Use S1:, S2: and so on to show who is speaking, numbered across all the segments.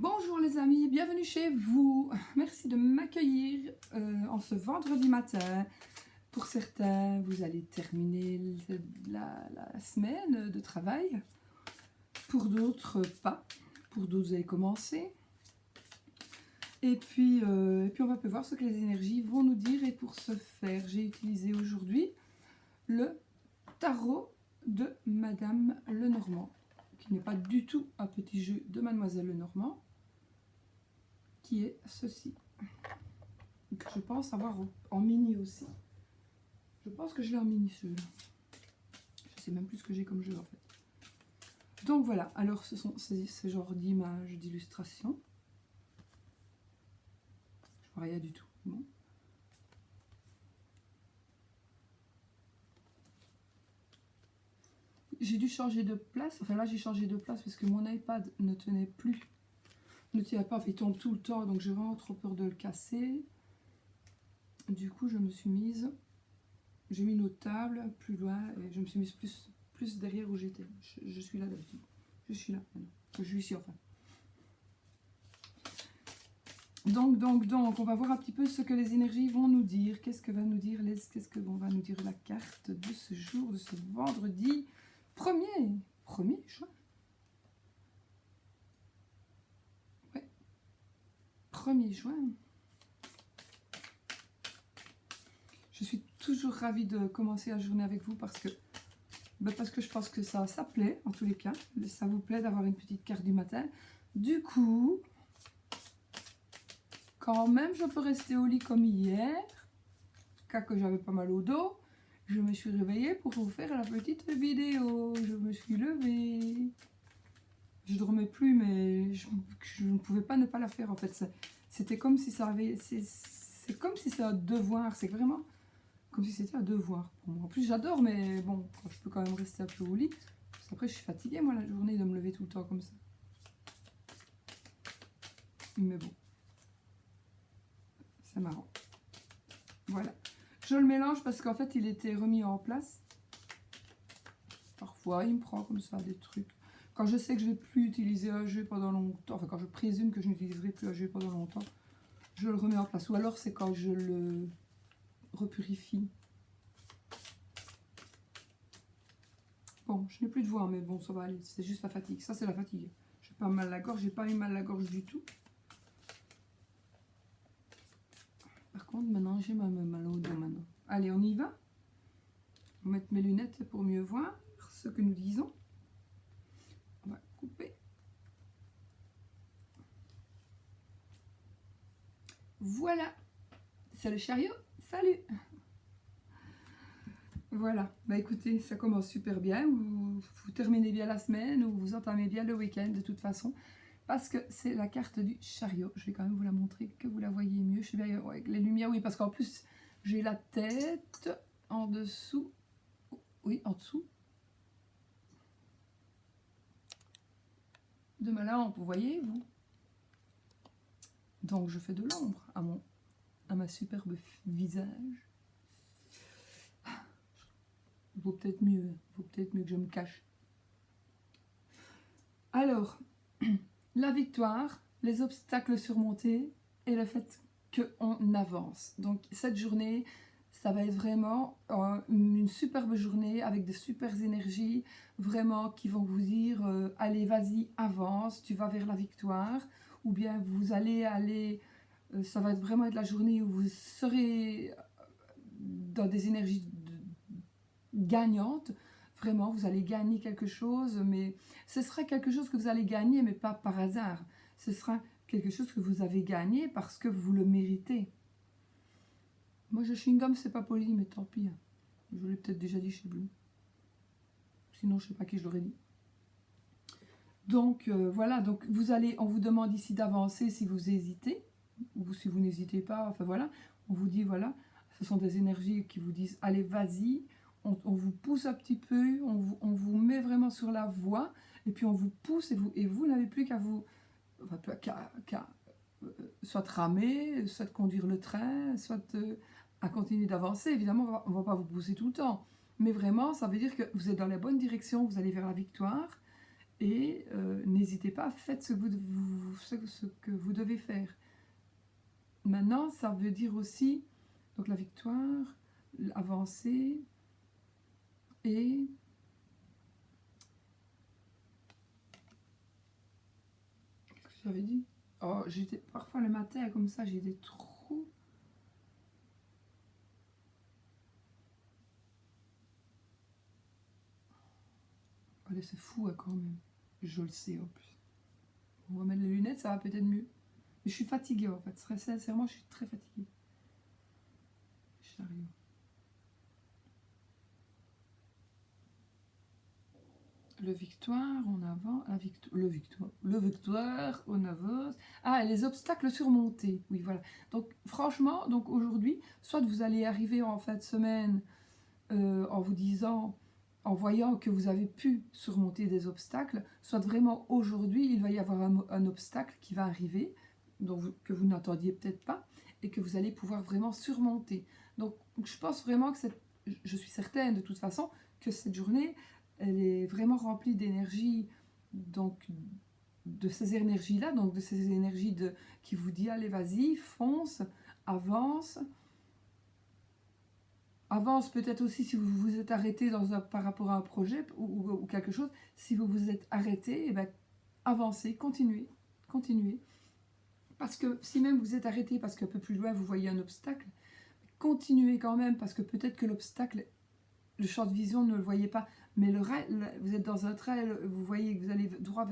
S1: Bonjour les amis, bienvenue chez vous. Merci de m'accueillir en ce vendredi matin. Pour certains, vous allez terminer la semaine de travail. Pour d'autres, pas. Pour d'autres, vous allez commencer. Et puis on va voir ce que les énergies vont nous dire. Et pour ce faire, j'ai utilisé aujourd'hui le tarot de Madame Lenormand, qui n'est pas du tout un petit jeu de Mademoiselle Lenormand, qui est ceci, que je pense avoir en mini aussi. Je pense que je l'ai en mini celui-là. Je sais même plus ce que j'ai comme jeu en fait. Donc voilà, alors ce sont ce genre d'images, d'illustrations. Je vois rien du tout. Bon. J'ai dû changer de place, enfin là j'ai changé de place parce que mon iPad ne tenait plus. Ne tient pas, il tombe tout le temps, donc j'ai vraiment trop peur de le casser. Du coup, je me suis mise, j'ai mis notre table plus loin et je me suis mise plus derrière où j'étais. Je suis là d'habitude. Je suis là maintenant. Je suis ici enfin. Donc, on va voir un petit peu ce que les énergies vont nous dire. Qu'est-ce que va nous dire va nous dire la carte de ce jour, de ce vendredi 1er juin. Ouais. 1er juin. Je suis toujours ravie de commencer la journée avec vous parce que je pense que ça plaît en tous les cas. Ça vous plaît d'avoir une petite carte du matin. Du coup, quand même je peux rester au lit comme hier, car que j'avais pas mal au dos, je me suis réveillée pour vous faire la petite vidéo. Je me suis levée. Je dormais plus, mais je ne pouvais pas ne pas la faire en fait. C'était comme si ça avait... C'est comme si c'est un devoir, c'est vraiment... Comme si c'était un devoir pour moi. En plus, j'adore, mais bon, je peux quand même rester un peu au lit. Parce qu'après, je suis fatiguée, moi, la journée, de me lever tout le temps comme ça. Mais bon. C'est marrant. Voilà. Je le mélange parce qu'en fait, il était remis en place. Parfois, il me prend comme ça des trucs. Quand je sais que je ne vais plus utiliser un jeu pendant longtemps, enfin, quand je présume que je n'utiliserai plus un jeu pendant longtemps, je le remets en place. Ou alors, c'est quand je le repurifie. Bon, je n'ai plus de voix, mais bon, ça va aller. C'est juste la fatigue. Ça, c'est la fatigue. J'ai pas mal à la gorge. J'ai pas eu mal à la gorge du tout. Par contre, maintenant, j'ai mal au dos maintenant. Allez, on y va. Je vais mettre mes lunettes pour mieux voir ce que nous disons. On va couper. Voilà. C'est le chariot. Salut. Voilà, bah écoutez, ça commence super bien, vous terminez bien la semaine ou vous entamez bien le week-end de toute façon, parce que c'est la carte du chariot. Je vais quand même vous la montrer, que vous la voyez mieux. Je sais bien, avec les lumières, oui, parce qu'en plus, j'ai la tête en dessous, oui, en dessous de ma lampe, vous voyez, vous. Donc, je fais de l'ombre à ma superbe visage. Vaut peut-être mieux que je me cache. Alors, la victoire, les obstacles surmontés et le fait qu'on avance. Donc cette journée, ça va être vraiment une superbe journée avec de super énergies, vraiment qui vont vous dire allez, vas-y, avance, tu vas vers la victoire, ou bien vous allez ça va vraiment être la journée où vous serez dans des énergies gagnantes. Vraiment, vous allez gagner quelque chose, mais ce sera quelque chose que vous allez gagner, mais pas par hasard. Ce sera quelque chose que vous avez gagné parce que vous le méritez. Moi, je chewing-gum, c'est pas poli, mais tant pis. Je l'ai peut-être déjà dit chez Blue. Sinon, je sais pas qui je l'aurais dit. Donc, voilà. Donc, on vous demande ici d'avancer si vous hésitez, ou si vous n'hésitez pas. Enfin, voilà. On vous dit, voilà, ce sont des énergies qui vous disent, allez, vas-y. On vous pousse un petit peu, on vous met vraiment sur la voie, et puis on vous pousse, et vous n'avez plus qu'à vous, soit ramer, soit conduire le train, soit à continuer d'avancer. Évidemment, on ne va pas vous pousser tout le temps, mais vraiment, ça veut dire que vous êtes dans la bonne direction, vous allez vers la victoire, Et n'hésitez pas, faites ce que vous devez faire. Maintenant, ça veut dire aussi, donc la victoire, avancer, et qu'est-ce que j'avais dit? Oh, j'étais parfois le matin comme ça, j'ai des trous. Allez, c'est fou hein, quand même. Je le sais en plus. On va mettre les lunettes, ça va peut-être mieux. Mais je suis fatiguée en fait. Très sincèrement, je suis très fatiguée. J'arrive. Le victoire, on avance. Le victoire, on avance. Ah, et les obstacles surmontés. Oui, voilà. Donc, franchement, donc aujourd'hui, soit vous allez arriver en fin de semaine en vous disant, en voyant que vous avez pu surmonter des obstacles, soit vraiment aujourd'hui, il va y avoir un obstacle qui va arriver, que vous n'attendiez peut-être pas, et que vous allez pouvoir vraiment surmonter. Donc, je pense vraiment que je suis certaine de toute façon que cette journée, elle est vraiment remplie d'énergie, donc de ces énergies-là, donc de ces énergies qui vous dit allez vas-y, fonce, avance. Avance peut-être aussi si vous vous êtes arrêté par rapport à un projet ou quelque chose. Si vous vous êtes arrêté, eh ben, avancez, continuez, continuez. Parce que si même vous êtes arrêté parce qu'un peu plus loin vous voyez un obstacle, continuez quand même parce que peut-être que l'obstacle, le champ de vision ne le voyez pas, mais vous êtes dans un trail, vous voyez que vous allez droit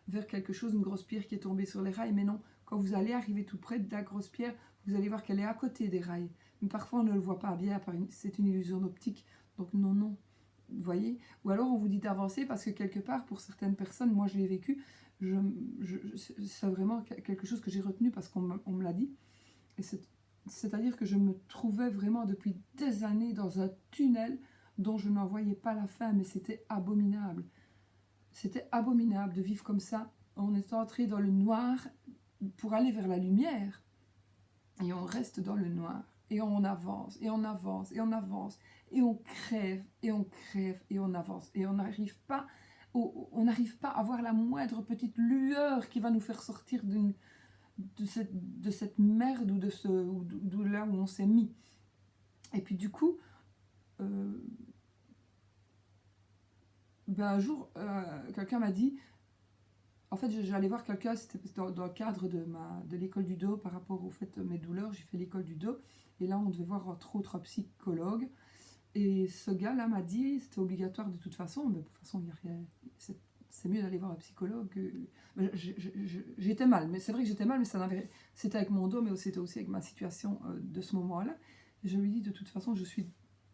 S1: vers quelque chose, une grosse pierre qui est tombée sur les rails, mais non, quand vous allez arriver tout près de la grosse pierre, vous allez voir qu'elle est à côté des rails. Mais parfois on ne le voit pas bien, c'est une illusion d'optique, donc non, non, vous voyez. Ou alors on vous dit d'avancer parce que quelque part, pour certaines personnes, moi je l'ai vécu, c'est vraiment quelque chose que j'ai retenu parce qu'on me l'a dit, et c'est-à-dire que je me trouvais vraiment depuis des années dans un tunnel dont je n'en voyais pas la fin, mais c'était abominable. C'était abominable de vivre comme ça. On est entré dans le noir pour aller vers la lumière. Et on reste dans le noir. Et on avance, et on avance, et on avance. Et on crève, et on crève, et on avance. Et on n'arrive pas à voir la moindre petite lueur qui va nous faire sortir de cette merde ou de là où on s'est mis. Et puis du coup, un jour, quelqu'un m'a dit, en fait j'allais voir quelqu'un, c'était dans le cadre de l'école du dos par rapport au fait de mes douleurs, j'ai fait l'école du dos, et là on devait voir entre autres un psychologue, et ce gars-là m'a dit, c'était obligatoire de toute façon, mais de toute façon il n'y a rien, c'est mieux d'aller voir un psychologue. J'étais mal, mais c'est vrai que j'étais mal, mais c'était avec mon dos, mais c'était aussi avec ma situation de ce moment-là. Et je lui dis de toute façon, je suis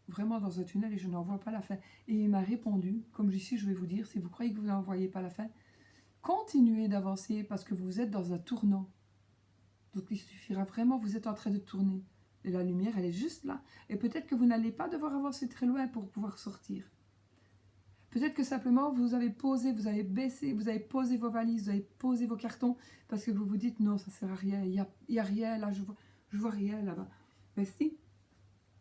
S1: vraiment dans un tunnel et je n'en vois pas la fin. Et il m'a répondu, comme ici je vais vous dire, si vous croyez que vous n'en voyez pas la fin, continuez d'avancer parce que vous êtes dans un tournant. Donc il suffira vraiment, vous êtes en train de tourner. Et la lumière, elle est juste là. Et peut-être que vous n'allez pas devoir avancer très loin pour pouvoir sortir. Peut-être que simplement vous avez posé, vous avez baissé, vous avez posé vos valises, vous avez posé vos cartons parce que vous vous dites non, ça sert à rien, il y a rien là, je vois rien là-bas. Mais si,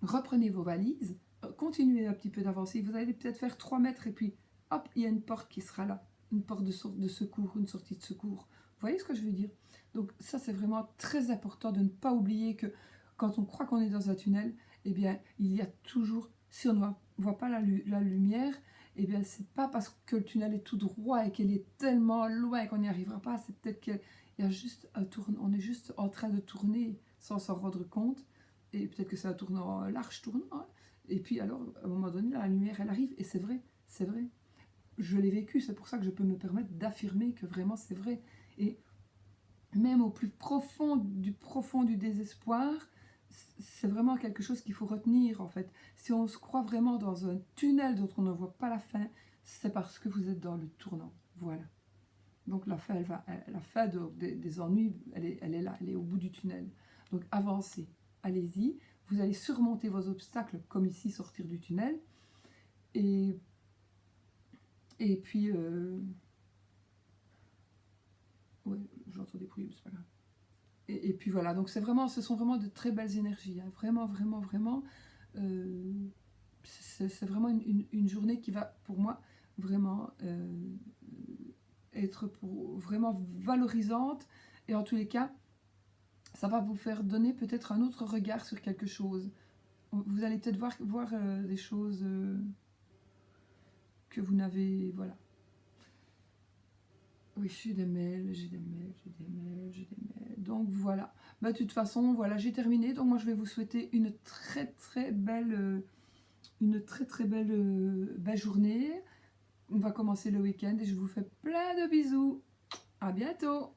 S1: reprenez vos valises, continuez un petit peu d'avancer, vous allez peut-être faire 3 mètres et puis hop, il y a une porte qui sera là, une porte de secours, une sortie de secours. Vous voyez ce que je veux dire? Donc ça c'est vraiment très important de ne pas oublier que quand on croit qu'on est dans un tunnel, eh bien il y a toujours, si on ne voit pas la lumière, eh bien c'est pas parce que le tunnel est tout droit et qu'il est tellement loin qu'on n'y arrivera pas, c'est peut-être qu'il y a juste un tournant, on est juste en train de tourner sans s'en rendre compte, et peut-être que c'est un tournant, un large tournant, hein. Et puis alors, à un moment donné, la lumière, elle arrive, et c'est vrai, c'est vrai. Je l'ai vécu, c'est pour ça que je peux me permettre d'affirmer que vraiment c'est vrai. Et même au plus profond du désespoir, c'est vraiment quelque chose qu'il faut retenir en fait. Si on se croit vraiment dans un tunnel dont on ne voit pas la fin, c'est parce que vous êtes dans le tournant. Voilà. Donc la fin, la fin des ennuis, elle est là, elle est au bout du tunnel. Donc avancez, allez-y. Vous allez surmonter vos obstacles, comme ici, sortir du tunnel. Et puis, ouais, j'entends des bruits, mais c'est pas grave. Et puis voilà, donc ce sont vraiment de très belles énergies, hein. Vraiment, vraiment, vraiment. C'est vraiment une journée qui va, pour moi, vraiment être vraiment valorisante. Et en tous les cas, ça va vous faire donner peut-être un autre regard sur quelque chose. Vous allez peut-être voir des choses que vous n'avez... Voilà. Oui, j'ai des mails. Donc voilà. Bah, de toute façon, voilà, j'ai terminé. Donc moi, je vais vous souhaiter une très belle journée. On va commencer le week-end et je vous fais plein de bisous. À bientôt.